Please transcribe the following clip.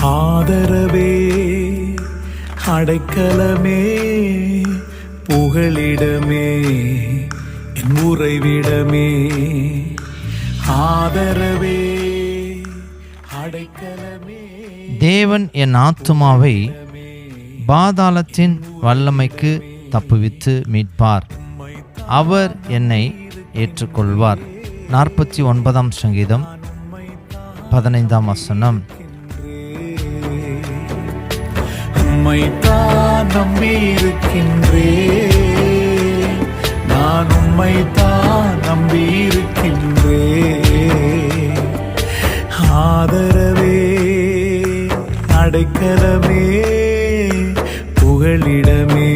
ஆதரவே அடைக்கலமே புகலிடமே என் உறைவிடமே. ஆதரவே அடைக்கலமே. தேவன் என் ஆத்துமாவை பாதாளத்தின் வல்லமைக்கு தப்புவித்து மீட்பார். அவர் என்னை ஏற்றுக்கொள்வார். 49ஆம் சங்கீதம் 15ஆம் வசனம். உம்மைத்தான் நம்பியிருக்கின்றேன், நான் உம்மைத்தான் நம்பியிருக்கின்றேன். ஆதரவே அடைக்கலமே புகலிடமே